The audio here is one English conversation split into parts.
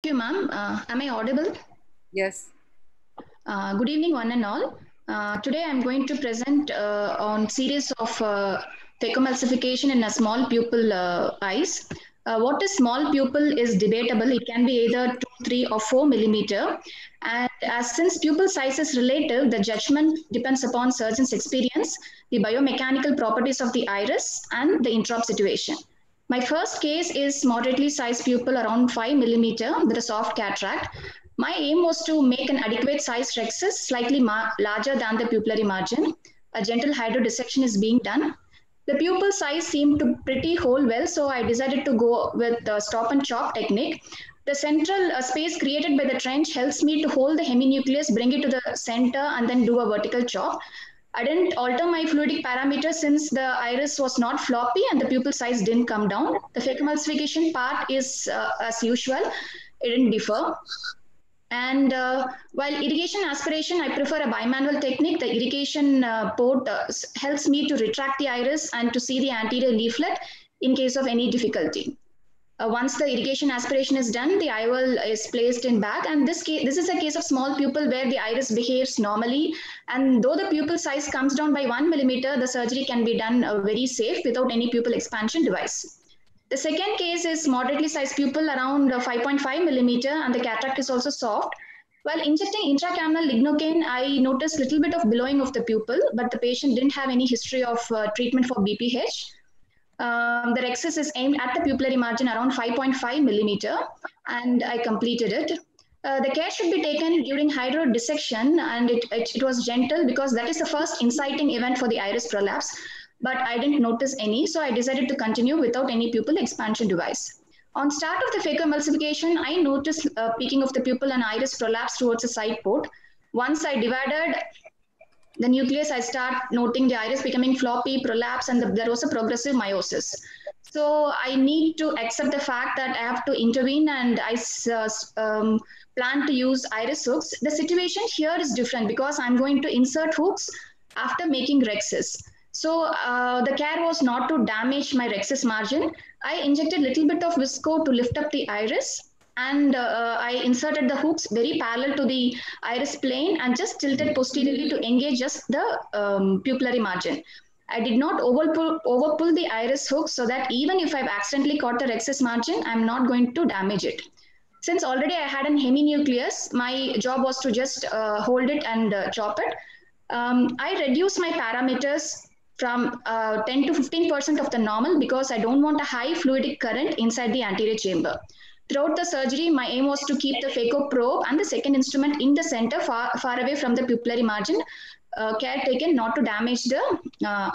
You, ma'am. Am I audible? Yes. Good evening, one and all. Today, I'm going to present on series of phacoemulsification in a small pupil eyes. What is small pupil is debatable. It can be either 2, 3, or 4 millimeter. And as since pupil size is relative, the judgment depends upon surgeon's experience, the biomechanical properties of the iris, and the intraop situation. My first case is moderately sized pupil around 5 millimeter with a soft cataract. My aim was to make an adequate sized rhexis slightly larger than the pupillary margin. A gentle hydrodissection is being done. The pupil size seemed to pretty hold well, so I decided to go with the stop and chop technique. The central space created by the trench helps me to hold the heminucleus, bring it to the center, and then do a vertical chop. I didn't alter my fluidic parameters since the iris was not floppy and the pupil size didn't come down. The phacoemulsification part is as usual, it didn't differ. And while irrigation aspiration, I prefer a bimanual technique. The irrigation port helps me to retract the iris and to see the anterior leaflet in case of any difficulty. Once the irrigation aspiration is done, the IOL is placed in back. And this is a case of small pupil where the iris behaves normally. And though the pupil size comes down by 1 millimeter, the surgery can be done very safe without any pupil expansion device. The second case is moderately sized pupil around 5.5 millimeter, and the cataract is also soft. While injecting intracameral lignocaine, I noticed a little bit of billowing of the pupil, but the patient didn't have any history of treatment for BPH. The rhexis is aimed at the pupillary margin around 5.5 millimeter, and I completed it. The care should be taken during hydrodissection, and it was gentle because that is the first inciting event for the iris prolapse. But I didn't notice any, so I decided to continue without any pupil expansion device. On start of the phacoemulsification, I noticed peaking of the pupil and iris prolapse towards the side port. Once I divided the nucleus, I start noting the iris becoming floppy, prolapse, and there was a progressive meiosis. So I need to accept the fact that I have to intervene, and I plan to use iris hooks. The situation here is different because I'm going to insert hooks after making rhexis. So the care was not to damage my rhexis margin. I injected a little bit of visco to lift up the iris, and I inserted the hooks very parallel to the iris plane and just tilted posteriorly to engage just the pupillary margin. I did not overpull the iris hook so that even if I've accidentally caught the rhexis margin, I'm not going to damage it. Since already I had an heminucleus, my job was to just hold it and chop it. I reduced my parameters from 10 to 15% of the normal because I don't want a high fluidic current inside the anterior chamber. Throughout the surgery, my aim was to keep the phaco probe and the second instrument in the center, far away from the pupillary margin. Care taken not to damage the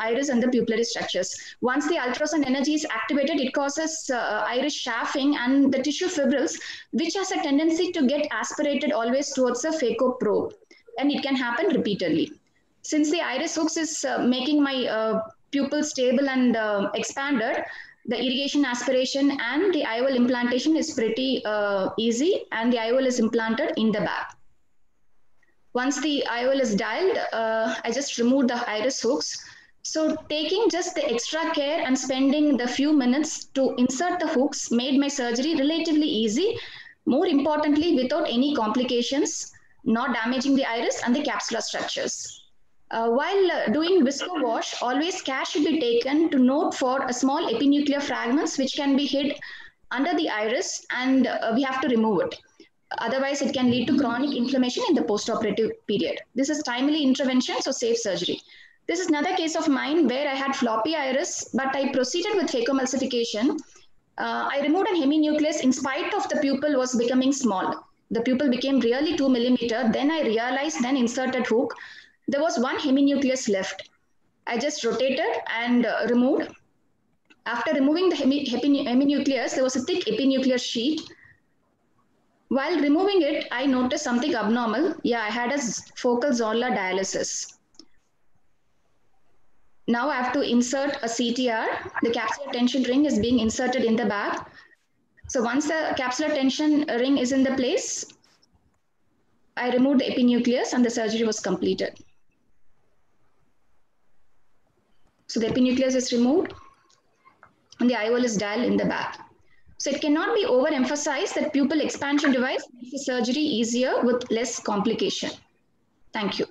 iris and the pupillary structures. Once the ultrasound energy is activated, it causes iris chafing and the tissue fibrils, which has a tendency to get aspirated always towards the phaco probe, and it can happen repeatedly. Since the iris hooks is making my pupil stable and expanded, the irrigation aspiration and the IOL implantation is pretty easy, and the IOL is implanted in the back. Once the IOL is dialed, I just removed the iris hooks. So taking just the extra care and spending the few minutes to insert the hooks made my surgery relatively easy, more importantly without any complications, not damaging the iris and the capsular structures. While doing visco wash, always care should be taken to note for a small epinuclear fragments which can be hid under the iris, and we have to remove it. Otherwise, it can lead to chronic inflammation in the postoperative period. This is timely intervention, so safe surgery. This is another case of mine where I had floppy iris, but I proceeded with phacoemulsification. I removed an heminucleus in spite of the pupil was becoming small. The pupil became really 2 millimeter. Then I realized, then inserted hook. There was one heminucleus left. I just rotated and removed. After removing the heminucleus, there was a thick epinuclear sheet. While removing it, I noticed something abnormal. Yeah, I had a focal zonular dialysis. Now I have to insert a CTR. The capsular tension ring is being inserted in the back. So once the capsular tension ring is in the place, I removed the epinucleus and the surgery was completed. So the epinucleus is removed and the IOL is dialed in the back. So it cannot be overemphasized that pupil expansion device makes the surgery easier with less complication. Thank you.